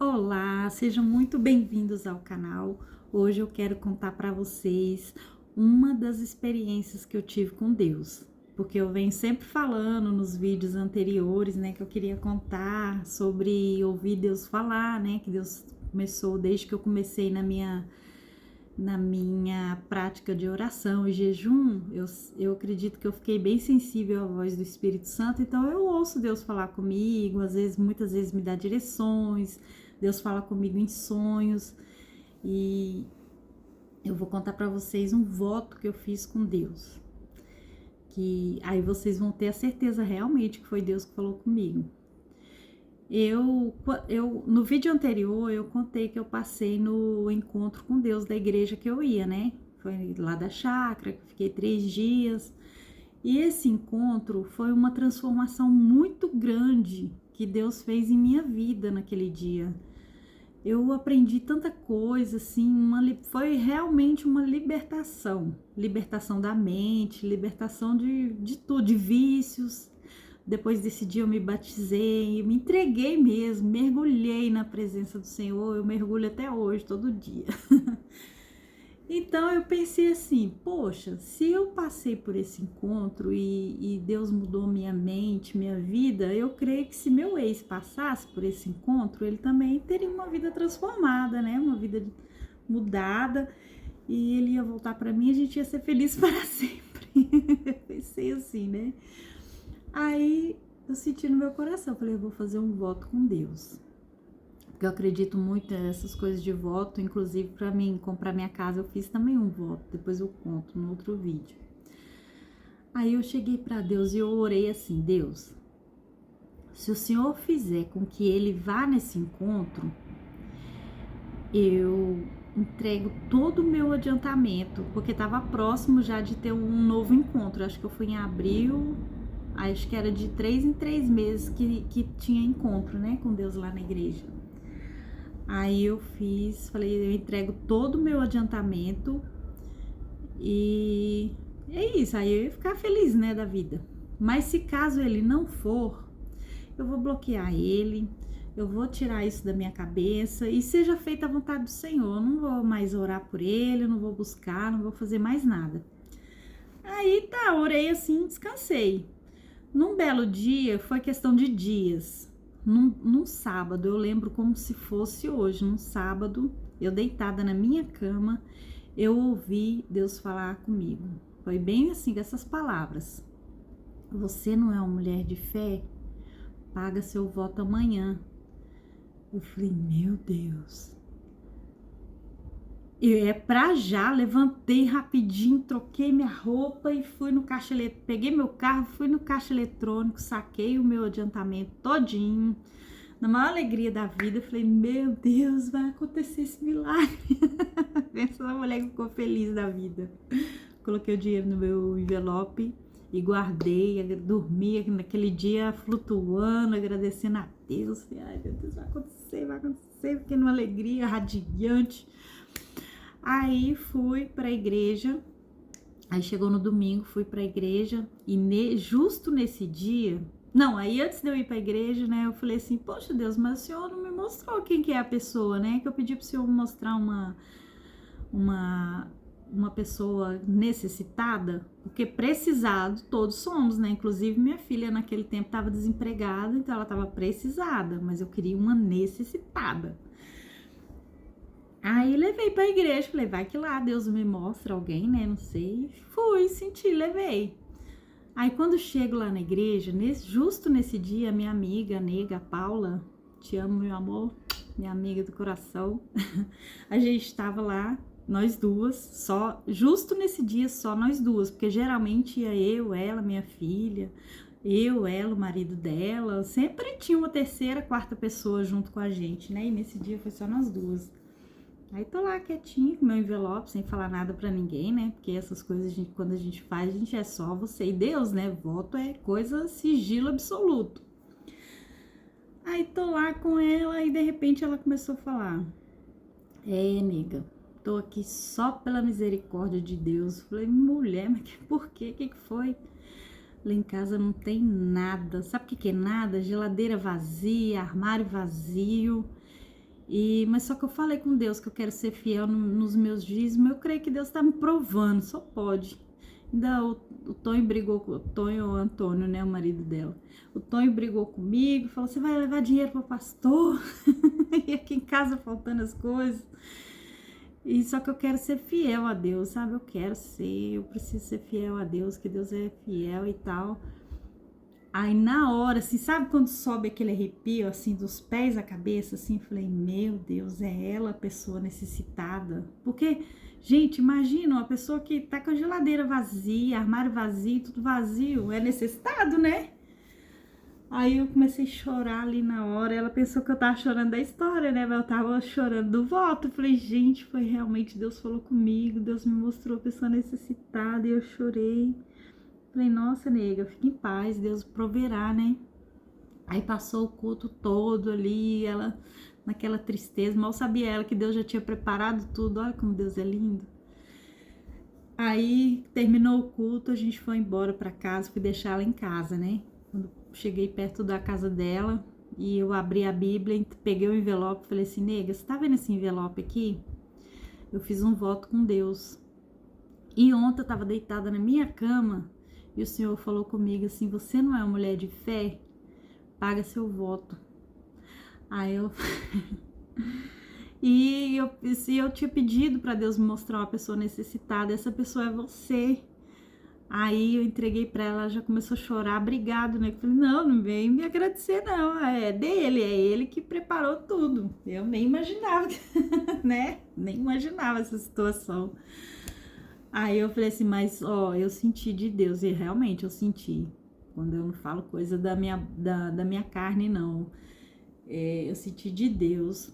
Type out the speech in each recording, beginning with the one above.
Olá, sejam muito bem-vindos ao canal. Hoje eu quero contar para vocês uma das experiências que eu tive com Deus, porque eu venho sempre falando nos vídeos anteriores, né, que eu queria contar sobre ouvir Deus falar, né, que Deus começou desde que eu comecei na minha prática de oração e jejum. Eu acredito que eu fiquei bem sensível à voz do Espírito Santo, então eu ouço Deus falar comigo, muitas vezes me dá direções. Deus fala comigo em sonhos e eu vou contar para vocês um voto que eu fiz com Deus, que aí vocês vão ter a certeza realmente que foi Deus que falou comigo. No vídeo anterior eu contei que eu passei no encontro com Deus da igreja que eu ia, né? Foi lá da chácara, que fiquei 3 dias. E esse encontro foi uma transformação muito grande que Deus fez em minha vida naquele dia. Eu aprendi tanta coisa, assim, foi realmente uma libertação da mente, libertação de tudo, de vícios. Depois desse dia eu me batizei, me entreguei mesmo, mergulhei na presença do Senhor, eu mergulho até hoje, todo dia. Então eu pensei assim, poxa, se eu passei por esse encontro e Deus mudou minha mente, minha vida, eu creio que se meu ex passasse por esse encontro, ele também teria uma vida transformada, né? Uma vida mudada, e ele ia voltar para mim e a gente ia ser feliz para sempre. Eu pensei assim, né? Aí eu senti no meu coração, falei, eu vou fazer um voto com Deus. Porque eu acredito muito nessas coisas de voto, inclusive para mim comprar minha casa eu fiz também um voto, depois eu conto no outro vídeo. Aí eu cheguei para Deus e eu orei assim, Deus, se o Senhor fizer com que ele vá nesse encontro, eu entrego todo o meu adiantamento, porque estava próximo já de ter um novo encontro, acho que eu fui em abril, acho que era de 3 em 3 meses que tinha encontro, né, com Deus lá na igreja. Aí eu falei, eu entrego todo o meu adiantamento e é isso, aí eu ia ficar feliz, né, da vida. Mas se caso ele não for, eu vou bloquear ele, eu vou tirar isso da minha cabeça e seja feita a vontade do Senhor. Eu não vou mais orar por ele, eu não vou buscar, não vou fazer mais nada. Aí tá, orei assim, descansei. Num belo dia, foi questão de dias. Num sábado, eu lembro como se fosse hoje, num sábado, eu deitada na minha cama, eu ouvi Deus falar comigo. Foi bem assim, dessas palavras. Você não é uma mulher de fé? Paga seu voto amanhã. Eu falei, meu Deus. Pra já, levantei rapidinho, troquei minha roupa e fui no caixa eletrônico, peguei meu carro, fui no caixa eletrônico, saquei o meu adiantamento todinho, na maior alegria da vida. Eu falei, meu Deus, vai acontecer esse milagre. Essa mulher ficou feliz da vida. Coloquei o dinheiro no meu envelope e guardei, dormi naquele dia flutuando, agradecendo a Deus. Falei, ai meu Deus, vai acontecer, fiquei numa alegria radiante. Aí fui pra igreja, aí chegou no domingo, fui pra igreja e justo nesse dia, não, aí antes de eu ir pra igreja, né, eu falei assim, poxa Deus, mas o Senhor não me mostrou quem que é a pessoa, né, que eu pedi pro Senhor mostrar uma pessoa necessitada, porque precisado todos somos, né, inclusive minha filha naquele tempo estava desempregada, então ela estava precisada, mas eu queria uma necessitada. Aí levei pra igreja, falei, vai que lá Deus me mostra alguém, né, não sei. Fui, senti, levei. Aí quando chego lá na igreja, justo nesse dia, a minha amiga, a nega, a Paula, te amo, meu amor, minha amiga do coração, a gente estava lá, nós duas, só, justo nesse dia, só nós duas, porque geralmente ia eu, ela, minha filha, ela, o marido dela, sempre tinha uma terceira, quarta pessoa junto com a gente, né, e nesse dia foi só nós duas. Aí tô lá quietinha com meu envelope, sem falar nada pra ninguém, né? Porque essas coisas, quando a gente faz, a gente é só você e Deus, né? Voto é coisa, sigilo absoluto. Aí tô lá com ela e de repente ela começou a falar. Nega, tô aqui só pela misericórdia de Deus. Falei, mulher, mas por quê? O que foi? Lá em casa não tem nada. Sabe o que é nada? Geladeira vazia, armário vazio. Mas só que eu falei com Deus que eu quero ser fiel nos meus dízimos. Eu creio que Deus está me provando, só pode. Ainda o Tonho brigou com o Tonho, o Antônio, né, o marido dela. O Tonho brigou comigo, falou: você vai levar dinheiro para o pastor? E aqui em casa faltando as coisas. E só que eu quero ser fiel a Deus, sabe? Eu preciso ser fiel a Deus, que Deus é fiel e tal. Aí na hora, assim, sabe quando sobe aquele arrepio, assim, dos pés à cabeça, assim, eu falei, meu Deus, é ela a pessoa necessitada. Porque, gente, imagina uma pessoa que tá com a geladeira vazia, armário vazio, tudo vazio, é necessitado, né? Aí eu comecei a chorar ali na hora, ela pensou que eu tava chorando da história, né? Mas eu tava chorando do voto. Eu falei, gente, foi realmente, Deus falou comigo, Deus me mostrou a pessoa necessitada e eu chorei. Falei, nossa, nega, fica em paz, Deus proverá, né? Aí passou o culto todo ali, ela naquela tristeza, mal sabia ela que Deus já tinha preparado tudo, olha como Deus é lindo. Aí terminou o culto, a gente foi embora pra casa, fui deixar ela em casa, né? Quando cheguei perto da casa dela e eu abri a Bíblia, peguei o envelope e falei assim, nega, você tá vendo esse envelope aqui? Eu fiz um voto com Deus. E ontem eu tava deitada na minha cama e o Senhor falou comigo assim, você não é uma mulher de fé? Paga seu voto. Aí eu... se eu tinha pedido para Deus me mostrar uma pessoa necessitada, essa pessoa é você. Aí eu entreguei para ela, ela já começou a chorar, obrigado, né? Eu falei, não vem me agradecer não, é dele, é ele que preparou tudo. Eu nem imaginava, né? Nem imaginava essa situação. Aí eu falei assim, mas ó, eu senti de Deus, e realmente eu senti. Quando eu não falo coisa da minha carne, não. Eu senti de Deus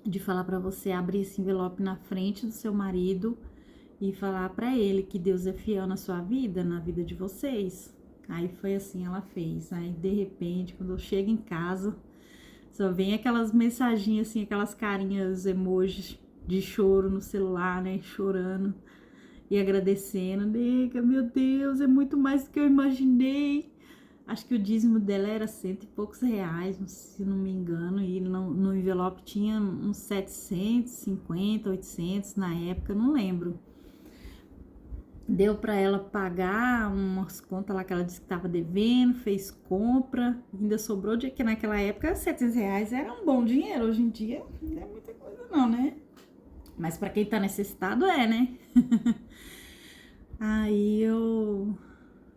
de falar para você abrir esse envelope na frente do seu marido e falar para ele que Deus é fiel na sua vida, na vida de vocês. Aí foi assim, ela fez. Aí de repente, quando eu chego em casa, só vem aquelas mensaginhas assim, aquelas carinhas, emojis de choro no celular, né, chorando e agradecendo. Nega, meu Deus, é muito mais do que eu imaginei. Acho que o dízimo dela era R$100 e poucos, se não me engano, e no envelope tinha uns 750, 800 na época, não lembro. Deu para ela pagar umas contas lá que ela disse que estava devendo, fez compra, ainda sobrou de que naquela época R$700 era um bom dinheiro, hoje em dia não é muita coisa não, né? Mas para quem tá necessitado né? Aí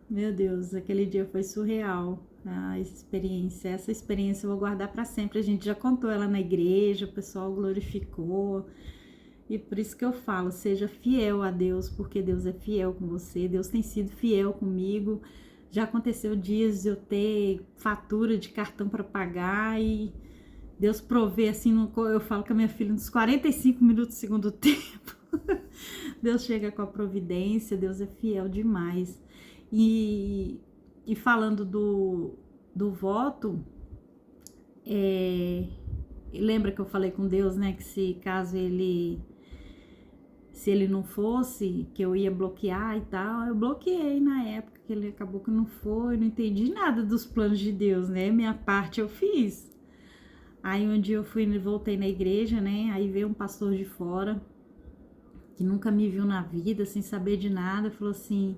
meu Deus, aquele dia foi surreal, essa experiência eu vou guardar para sempre. A gente já contou ela na igreja, o pessoal glorificou. E por isso que eu falo, seja fiel a Deus, porque Deus é fiel com você, Deus tem sido fiel comigo. Já aconteceu dias de eu ter fatura de cartão para pagar e Deus provê assim, eu falo com a minha filha, nos 45 minutos do segundo tempo. Deus chega com a providência, Deus é fiel demais. E falando do voto, lembra que eu falei com Deus, né, que se ele não fosse, que eu ia bloquear e tal, eu bloqueei na época, que ele acabou que não foi, não entendi nada dos planos de Deus, né, minha parte eu fiz. Aí um dia voltei na igreja, né, aí veio um pastor de fora, que nunca me viu na vida, sem saber de nada, falou assim,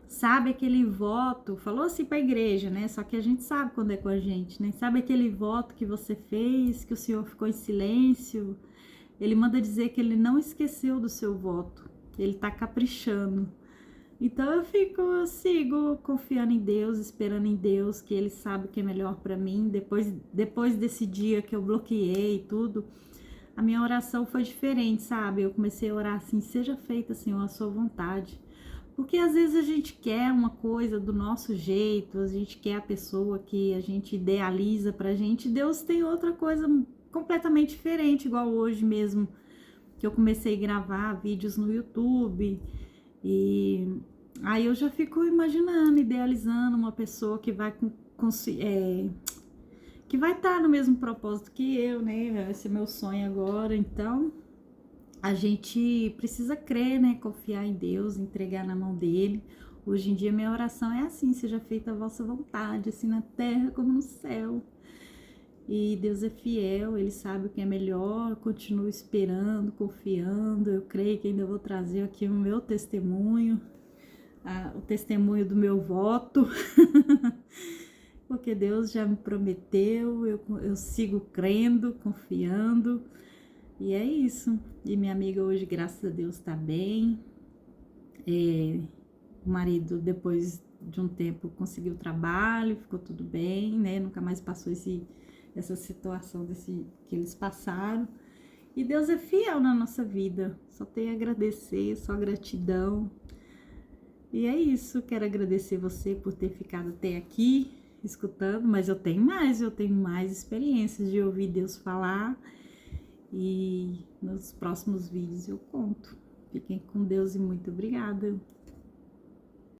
sabe aquele voto, falou assim pra igreja, né, só que a gente sabe quando é com a gente, né, sabe aquele voto que você fez, que o senhor ficou em silêncio? Ele manda dizer que ele não esqueceu do seu voto, ele tá caprichando. Então eu sigo confiando em Deus, esperando em Deus, que ele sabe o que é melhor para mim. Depois desse dia que eu bloqueei e tudo, a minha oração foi diferente, sabe? Eu comecei a orar assim, seja feita, Senhor, a sua vontade. Porque às vezes a gente quer uma coisa do nosso jeito, a gente quer a pessoa que a gente idealiza pra gente, Deus tem outra coisa completamente diferente, igual hoje mesmo, que eu comecei a gravar vídeos no YouTube, e aí eu já fico imaginando, idealizando uma pessoa que vai que vai estar no mesmo propósito que eu, né? Vai ser meu sonho agora, então a gente precisa crer, né? Confiar em Deus, entregar na mão dele. Hoje em dia minha oração é assim, seja feita a vossa vontade, assim na terra como no céu. E Deus é fiel, Ele sabe o que é melhor, eu continuo esperando, confiando. Eu creio que ainda vou trazer aqui o meu testemunho, o testemunho do meu voto, porque Deus já me prometeu, eu sigo crendo, confiando, e é isso. E minha amiga hoje, graças a Deus, tá bem. O marido, depois de um tempo, conseguiu trabalho, ficou tudo bem, né? Nunca mais passou essa situação que eles passaram. E Deus é fiel na nossa vida. Só tenho a agradecer, só gratidão. E é isso, quero agradecer você por ter ficado até aqui, escutando, mas eu tenho mais experiências de ouvir Deus falar. E nos próximos vídeos eu conto. Fiquem com Deus e muito obrigada.